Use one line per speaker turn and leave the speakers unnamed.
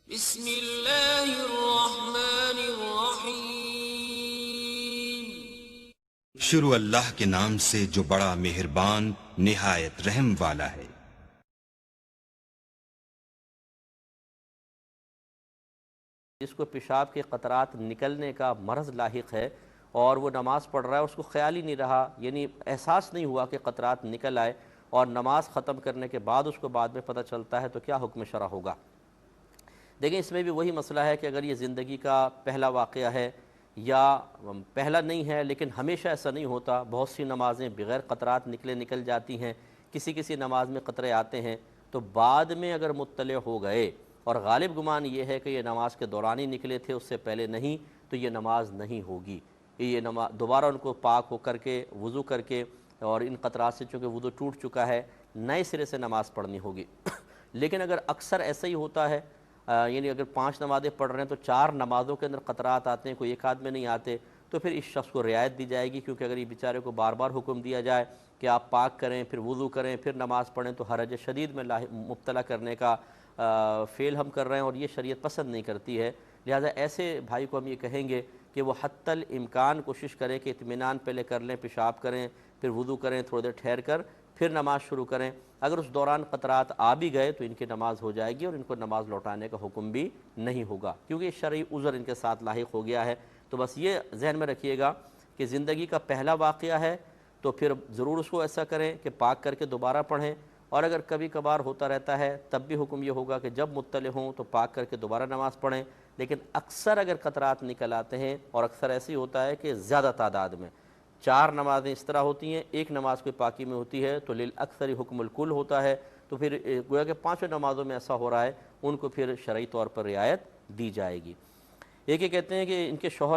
بسم اللہ الرحمن الرحیم۔
شروع اللہ کے نام سے جو بڑا مہربان نہایت رحم والا ہے۔
جس کو پیشاب کے قطرات نکلنے کا مرض لاحق ہے اور وہ نماز پڑھ رہا ہے، اس کو خیال ہی نہیں رہا، یعنی احساس نہیں ہوا کہ قطرات نکل آئے، اور نماز ختم کرنے کے بعد اس کو بعد میں پتہ چلتا ہے، تو کیا حکم شرع ہوگا؟ دیکھیں، اس میں بھی وہی مسئلہ ہے کہ اگر یہ زندگی کا پہلا واقعہ ہے یا پہلا نہیں ہے، لیکن ہمیشہ ایسا نہیں ہوتا، بہت سی نمازیں بغیر قطرات نکل جاتی ہیں، کسی نماز میں قطرے آتے ہیں، تو بعد میں اگر مطلع ہو گئے اور غالب گمان یہ ہے کہ یہ نماز کے دوران ہی نکلے تھے، اس سے پہلے نہیں، تو یہ نماز نہیں ہوگی۔ یہ نماز دوبارہ ان کو پاک ہو کر کے وضو کر کے، اور ان قطرات سے چونکہ وضو ٹوٹ چکا ہے، نئے سرے سے نماز پڑھنی ہوگی۔ لیکن اگر اکثر ایسا ہی ہوتا ہے، یعنی اگر 5 نمازیں پڑھ رہے ہیں تو 4 نمازوں کے اندر قطرات آتے ہیں، کوئی ایک آدھ میں نہیں آتے، تو پھر اس شخص کو رعایت دی جائے گی، کیونکہ اگر یہ بیچارے کو بار بار حکم دیا جائے کہ آپ پاک کریں، پھر وضو کریں، پھر نماز پڑھیں، تو حرج شدید میں مبتلا کرنے کا فعل ہم کر رہے ہیں، اور یہ شریعت پسند نہیں کرتی ہے۔ لہٰذا ایسے بھائی کو ہم یہ کہیں گے کہ وہ حتی الامکان کوشش کریں کہ اطمینان پہلے کر لیں، پیشاب کریں، پھر وضو کریں، تھوڑی دیر ٹھہر کر پھر نماز شروع کریں۔ اگر اس دوران قطرات آ بھی گئے تو ان کی نماز ہو جائے گی، اور ان کو نماز لوٹانے کا حکم بھی نہیں ہوگا، کیونکہ یہ شرعی عذر ان کے ساتھ لاحق ہو گیا ہے۔ تو بس یہ ذہن میں رکھیے گا کہ زندگی کا پہلا واقعہ ہے تو پھر ضرور اس کو ایسا کریں کہ پاک کر کے دوبارہ پڑھیں، اور اگر کبھی کبھار ہوتا رہتا ہے تب بھی حکم یہ ہوگا کہ جب مطلع ہوں تو پاک کر کے دوبارہ نماز پڑھیں۔ لیکن اکثر اگر قطرات نکل آتے ہیں، اور اکثر ایسی ہوتا ہے کہ زیادہ تعداد میں 4 نمازیں اس طرح ہوتی ہیں، ایک نماز کوئی پاکی میں ہوتی ہے، تو للاکثر حکم الکل ہوتا ہے، تو پھر گویا کہ 5 نمازوں میں ایسا ہو رہا ہے، ان کو پھر شرعی طور پر رعایت دی جائے گی۔ یہ کہتے ہیں کہ ان کے شوہر